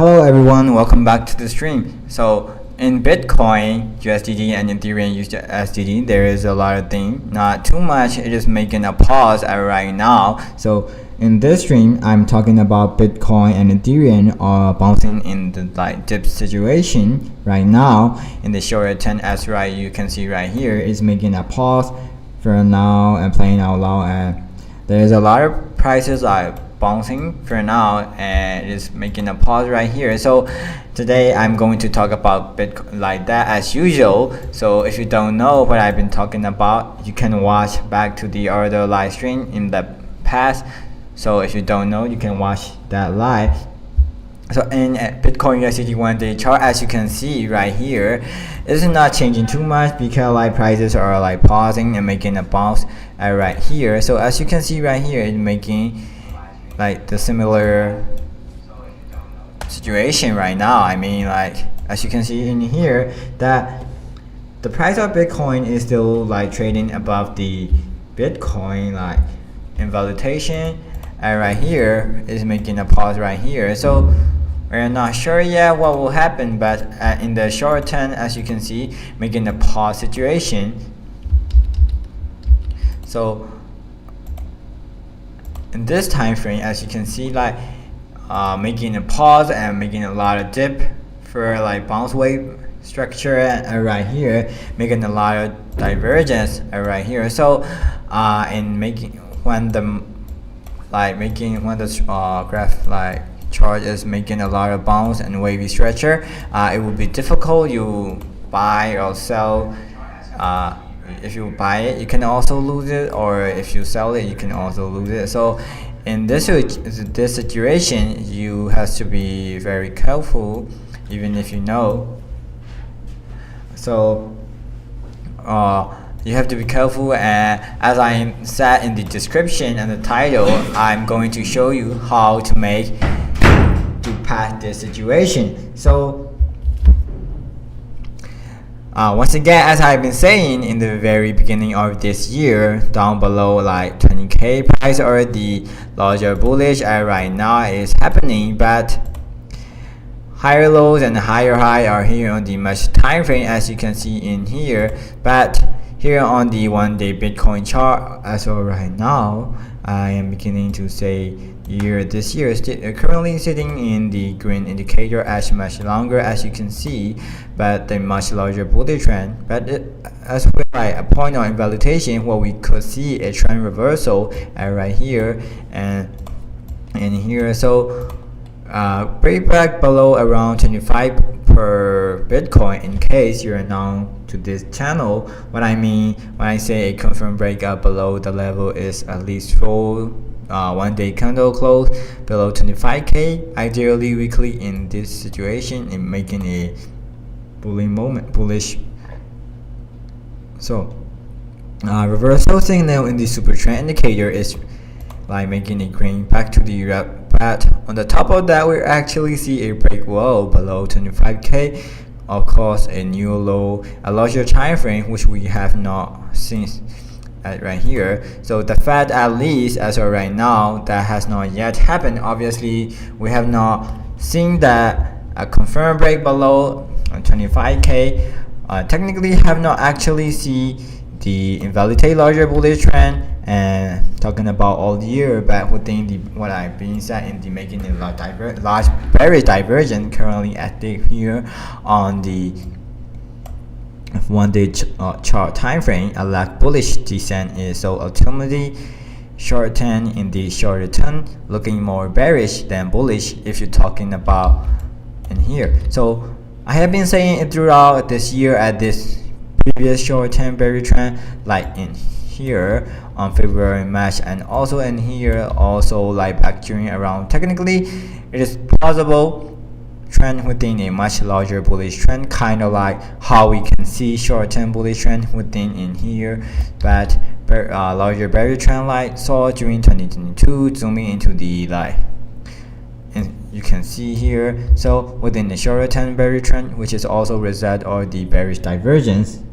Hello everyone, welcome back to the stream. So in Bitcoin, USDT and Ethereum USDT, there is a lot of things, not too much. It is making a pause right now. So in this stream, I'm talking about Bitcoin and Ethereum are bouncing in the dip situation right now. In the shorter term, as you can see right here, is making a pause for now and playing out loud. And there's a lot of prices bouncing for now, and it is making a pause right here. So today I'm going to talk about Bitcoin like that as usual. So if you don't know what I've been talking about, you can watch back to the other live stream in the past. So if you don't know, you can watch that live. So in Bitcoin USDT 1-day chart, as you can see right here, it's not changing too much because prices are pausing and making a bounce right here. So as you can see right here, it's making the similar situation right now. I mean, as you can see in here, that the price of Bitcoin is still trading above the Bitcoin invalidation, and right here is making a pause right here. So we're not sure yet what will happen, but in the short term, as you can see, making a pause situation. So in this time frame, as you can see, making a pause and making a lot of dip for bounce wave structure right here, making a lot of divergence right here. So in making when the graph chart is making a lot of bounce and wavy structure, it will be difficult. You buy or sell. If you buy it, you can also lose it, or if you sell it, you can also lose it. So in this situation, you have to be very careful, even if you know. So you have to be careful, and as I said in the description and the title, I'm going to show you how to pass this situation. So once again, as I've been saying in the very beginning of this year, down below 20k price or the larger bullish right now is happening, but higher lows and higher high are here on the much time frame, as you can see in here. But here on the 1-day Bitcoin chart, as of right now, I am beginning to say this year is currently sitting in the green indicator as much longer, as you can see, but a much larger bullish trend. But as we a point of invalidation, where we could see a trend reversal right here and here. So break back below around 25 per Bitcoin in case you're new to this channel. What I mean when I say a confirmed breakout below the level is at least full 1-day candle close below 25k, ideally weekly in this situation, in making a bullish. So reversal signal in the super trend indicator is making a green back to the red. But on the top of that, we actually see a break well below 25k, of course a new low, a larger time frame, which we have not seen right here. So the Fed, at least as of right now, that has not yet happened. Obviously we have not seen that a confirmed break below 25k. Technically have not actually see the invalidate larger bullish trend, and talking about all the year, but within what I've been said in the making a large bearish divergence currently active here on the 1-day chart time frame. A large bullish descent is so ultimately short term in the shorter term looking more bearish than bullish if you're talking about in here. So I have been saying it throughout this year at this previous short term bearish trend, in here on February, March, and also in here also back during around. Technically it is plausible trend within a much larger bullish trend, kind of how we can see short-term bullish trend within in here, but larger bearish trend saw during 2022, zooming into the and you can see here. So within the shorter term bearish trend, which is also result or the bearish divergence,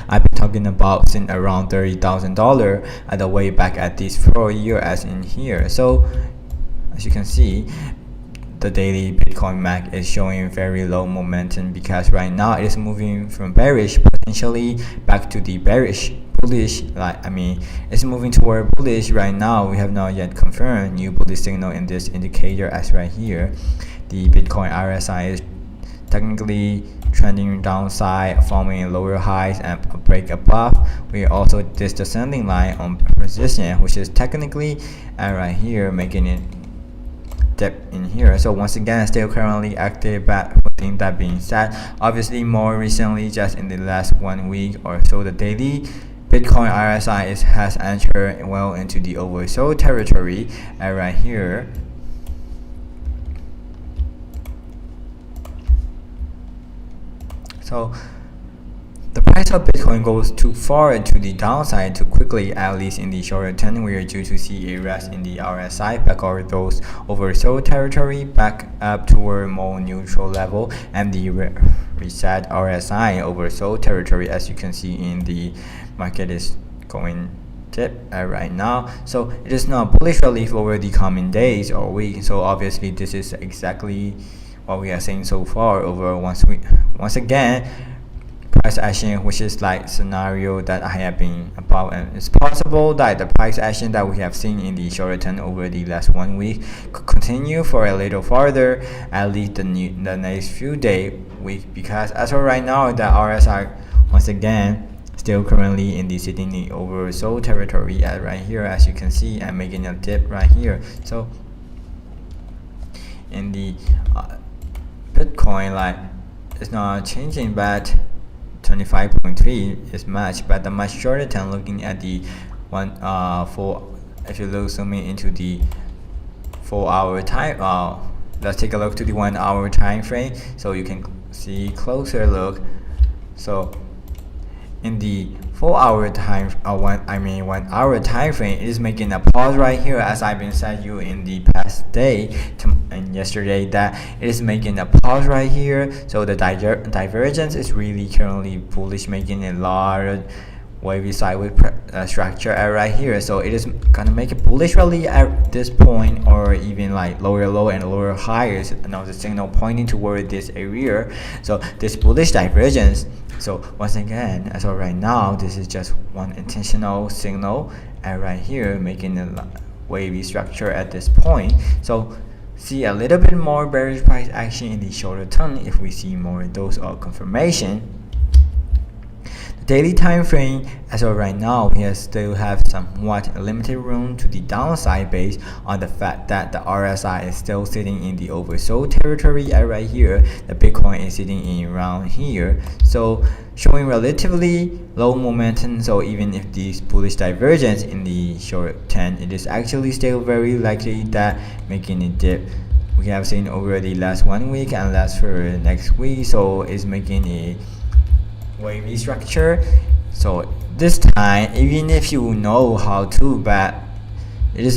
I've been talking about since around $30,000 at the way back at this 4 year as in here. So as you can see, the daily Bitcoin MAC is showing very low momentum, because right now it is moving from bearish potentially back to the bullish. It's moving toward bullish right now. We have not yet confirmed new bullish signal in this indicator, as right here the Bitcoin RSI is technically trending downside, forming lower highs and a break above. We also this descending line on resistance, which is technically right here making it dip in here. So once again, still currently active, but within that being said, obviously more recently, just in the last 1 week or so, the daily Bitcoin RSI has entered well into the oversold territory right here. So the price of Bitcoin goes too far to the downside too quickly, at least in the shorter term. We are due to see a rest in the RSI back over those oversold territory, back up toward more neutral level, and the reset RSI oversold territory, as you can see in the market, is going dip right now. So it is not bullish relief over the coming days or week. So obviously this is exactly what we are seeing so far over once again price action, which is like scenario that I have been about, and it's possible that the price action that we have seen in the shorter term over the last 1 week could continue for a little farther, at least the next few week, because as of right now the RSI once again still currently in the sitting in the oversold territory right here, as you can see, and making a dip right here. So in the Bitcoin, like, it's not changing, but 25.3 is much, but the much shorter term, looking at the if you zooming into the 4 hour time, let's take a look to the 1 hour time frame so you can see closer look. So in the 4 hour time, 1 hour time frame, it is making a pause right here, as I've been said you in the past day and yesterday, that it is making a pause right here. So the divergence is really currently bullish, making a large wavy sideways structure right here. So it is gonna make it bullish rally at this point, or even like lower low and lower highs, another signal pointing toward this area. So this bullish divergence. So once again, as of right now, this is just one intentional signal right here, making a wavy structure at this point. So see a little bit more bearish price action in the shorter term if we see more of those confirmation. Daily time frame, as of right now, we still have somewhat limited room to the downside based on the fact that the RSI is still sitting in the oversold territory right here. The Bitcoin is sitting in around here, so showing relatively low momentum. So even if this bullish divergence in the short term, it is actually still very likely that making a dip we have seen over the last 1 week and last for next week. So it's making a wavy structure. So this time, even if you know how to, but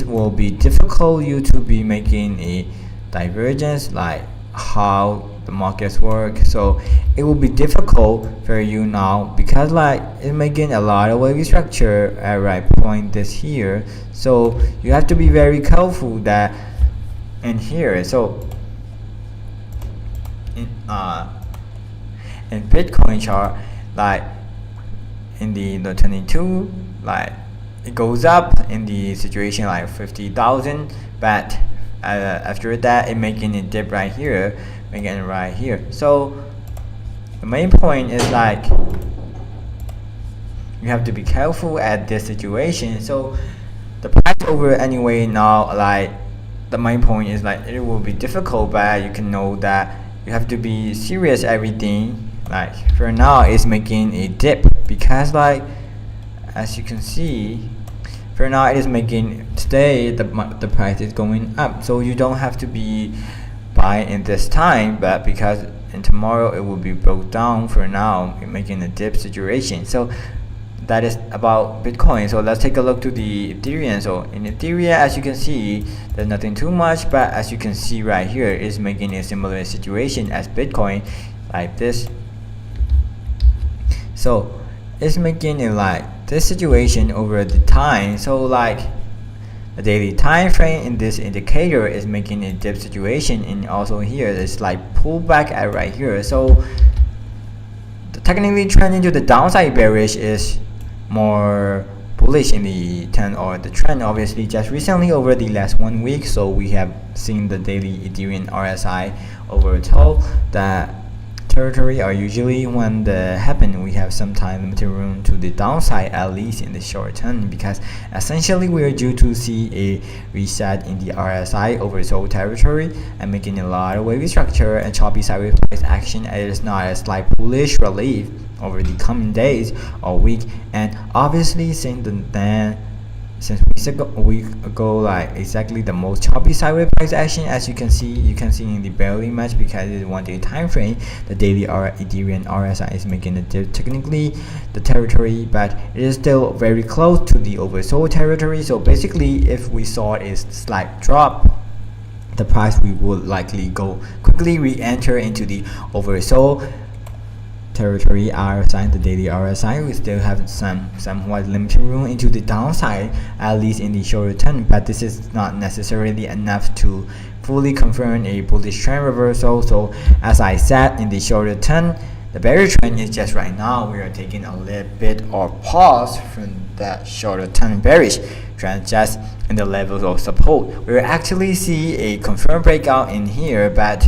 will be difficult you to be making a divergence like how the markets work. So it will be difficult for you now, because like it's making a lot of wavy structure at right point this here. So you have to be very careful that in here. So in Bitcoin chart, like in the 22, like it goes up in the situation like 50,000, but after that it making a dip right here, making it right here. So the main point is like you have to be careful at this situation. So the price over anyway now, like the main point is like it will be difficult, but you can know that you have to be serious everything. Like for now it's making a dip, because like as you can see, for now it is making today the price is going up. So you don't have to be buying in this time, but because in tomorrow it will be broke down. For now making a dip situation. So that is about Bitcoin. So let's take a look to the Ethereum. So in Ethereum, as you can see, there's nothing too much, but as you can see right here, it's making a similar situation as Bitcoin, like this. So it's making it like this situation over the time. So like the daily time frame in this indicator is making a dip situation, and also here it's like pullback at right here. So the technically trend into the downside bearish is more bullish in the trend, or the trend obviously just recently over the last 1 week. So we have seen the daily Ethereum RSI overtold that territory, or usually when that happen, we have some time limited room to the downside, at least in the short term, because essentially we are due to see a reset in the RSI oversold territory and making a lot of wavy structure and choppy sideways price action. It is not a slight bullish relief over the coming days or week, and obviously since a week ago, like exactly the most choppy sideways price action, as you can see in the barely match, because it's 1 day time frame. The daily Ethereum RSI is making a dip technically the territory, but it is still very close to the oversold territory. So basically, if we saw a slight drop, the price we would likely go quickly re-enter into the oversold territory RSI. The daily RSI, we still have somewhat limited room into the downside, at least in the shorter term, but this is not necessarily enough to fully confirm a bullish trend reversal. So as I said, in the shorter term, the bearish trend is just right now we are taking a little bit of pause from that shorter term bearish trend, just in the levels of support. We will actually see a confirmed breakout in here, but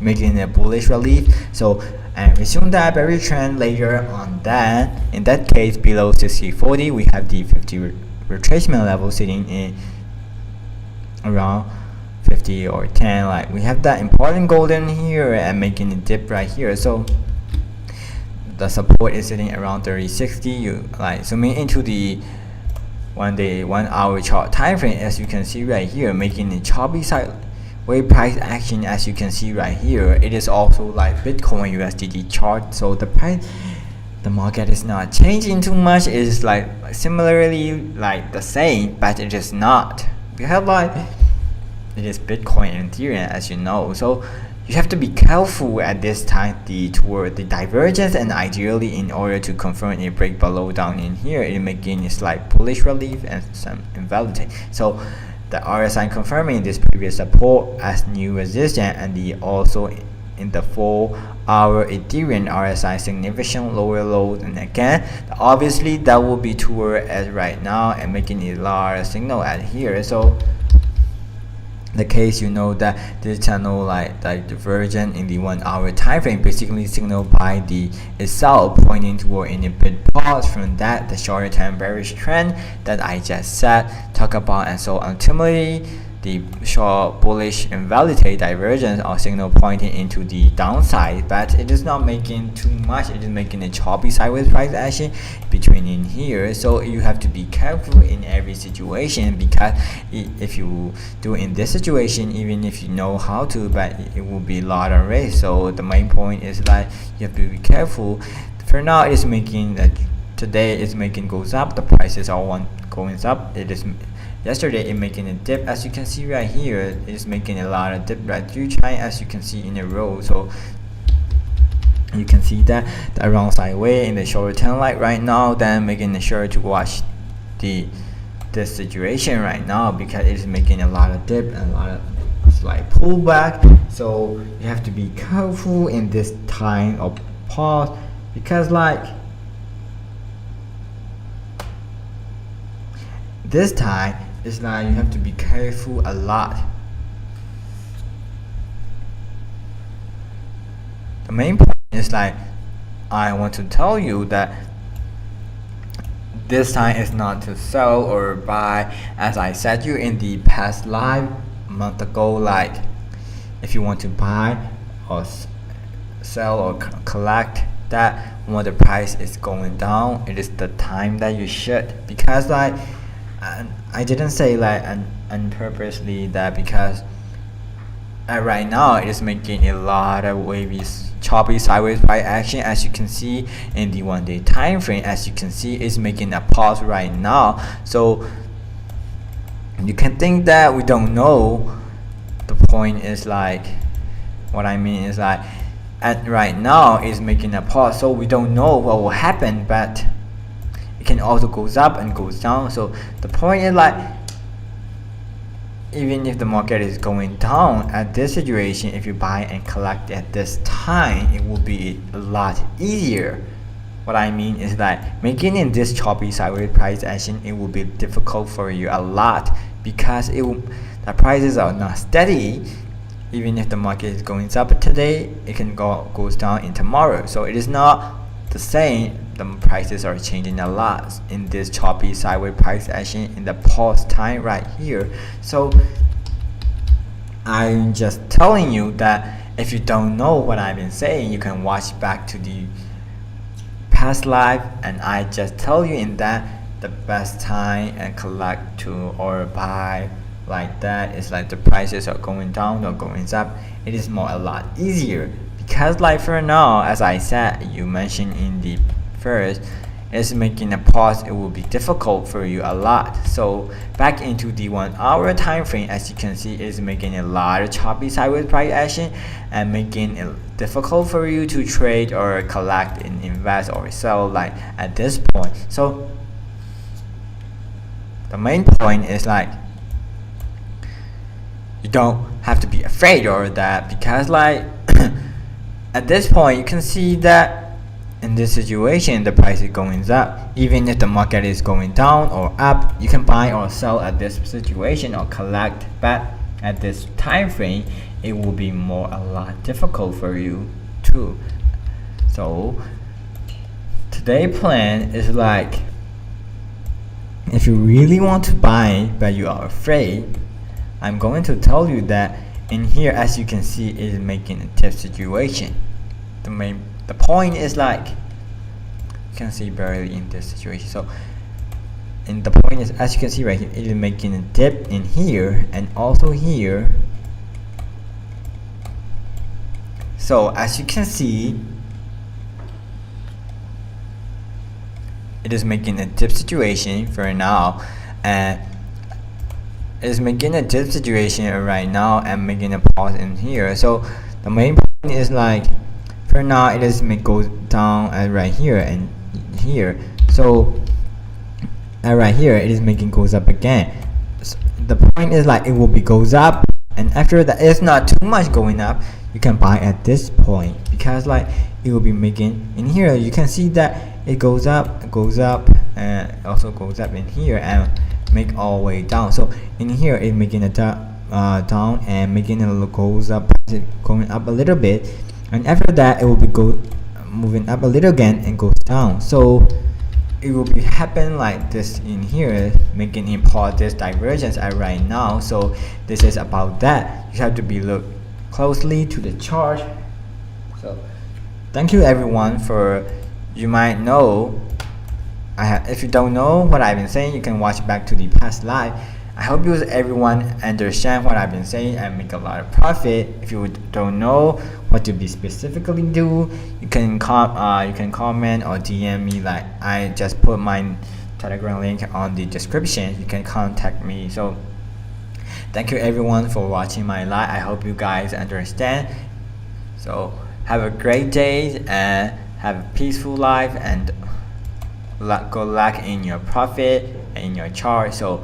making a bullish relief. So and resume that bearish trend later on. That in that case, below 60.40, we have the 50 retracement level sitting in around 50 or 10. Like we have that important golden here and making a dip right here. So the support is sitting around 30.60. You like zooming into the 1 day 1 hour chart time frame, as you can see right here, making a choppy side wave price action, as you can see right here. It is also like Bitcoin USDT chart. So the price, the market is not changing too much. It is like similarly like the same, but it is not, because like it is Bitcoin and Ethereum, as you know. So you have to be careful at this time toward the divergence, and ideally in order to confirm a break below down in here, it making a slight bullish relief and some invalidate. So the RSI confirming this previous support as new resistance, and the also in the 4-hour Ethereum RSI significant lower lows. And again, obviously that will be toward as right now and making a large signal at here. So the case, you know that this channel like divergent in the 1 hour time frame, basically signaled by the itself pointing toward in a bit pause from that the shorter term bearish trend that I just said talk about. And so ultimately the short bullish invalidate divergence or signal pointing into the downside, but it is not making too much. It is making a choppy sideways price action between in here. So you have to be careful in every situation, because if you do in this situation, even if you know how to, but it will be a lot of risk. So the main point is that you have to be careful. For now, it is making that today is making goes up. The prices are one going up. It is yesterday it making a dip, as you can see right here. It's making a lot of dip right through China, as you can see in a row. So you can see that the around sideways in the shorter term like right now, then making sure to watch this situation right now, because it is making a lot of dip and a lot of slight pullback. So you have to be careful in this time of pause, because like this time it's like you have to be careful a lot. The main point is like I want to tell you that this time is not to sell or buy, as I said you in the past live a month ago. Like if you want to buy or sell or collect that when the price is going down, it is the time that you should, because like I didn't say like unpurposely that, because right now it is making a lot of wavy choppy sideways price action, as you can see in the 1 day time frame. As you can see, it's making a pause right now. So you can think that we don't know. The point is like, what I mean is like at right now it's making a pause, so we don't know what will happen, but it can also goes up and goes down. So the point is like even if the market is going down at this situation, if you buy and collect at this time, it will be a lot easier. What I mean is that making in this choppy sideways price action, it will be difficult for you a lot because the prices are not steady. Even if the market is going up today, it can goes down in tomorrow. So it is not the same. The prices are changing a lot in this choppy sideways price action in the pause time right here. So I'm just telling you that if you don't know what I've been saying, you can watch back to the past live, and I just tell you in that the best time and collect to or buy like that is like the prices are going down or going up. It is a lot easier because like for now, as I said, you mentioned in the first, is making a pause, it will be difficult for you a lot. So back into the 1 hour time frame, as you can see, is making a lot of choppy sideways price action and making it difficult for you to trade or collect and invest or sell like at this point. So the main point is like you don't have to be afraid or that, because like at this point you can see that in this situation the price is going up. Even if the market is going down or up, you can buy or sell at this situation or collect, but at this time frame it will be a lot difficult for you too. So today's plan is like, if you really want to buy but you are afraid, I'm going to tell you that in here, as you can see, it is making a dip situation. The point is like, you can see barely in this situation. So and the point is, as you can see right here, it is making a dip in here and also here. So as you can see, it is making a dip situation for now, and it is making a dip situation right now and making a pause in here. So the main point is like, for now it is go down at right here and here. So at right here it is making goes up again. So the point is like, it will be goes up, and after that it's not too much going up, you can buy at this point, because like it will be making in here. You can see that it goes up, and also goes up in here and make all the way down. So in here it's making a down and making it goes up, going up a little bit, and after that it will be moving up a little again and goes down. So it will be happen like this in here, making import this divergence at right now. So this is about that. You have to be look closely to the chart. So thank you everyone for, you might know, if you don't know what I've been saying, you can watch back to the past live. I hope everyone understand what I've been saying and make a lot of profit. If you don't know what to be specifically do, you can comment or DM me. Like I just put my Telegram link on the description. You can contact me. So thank you everyone for watching my live. I hope you guys understand. So have a great day and have a peaceful life, and good luck in your profit and in your chart. So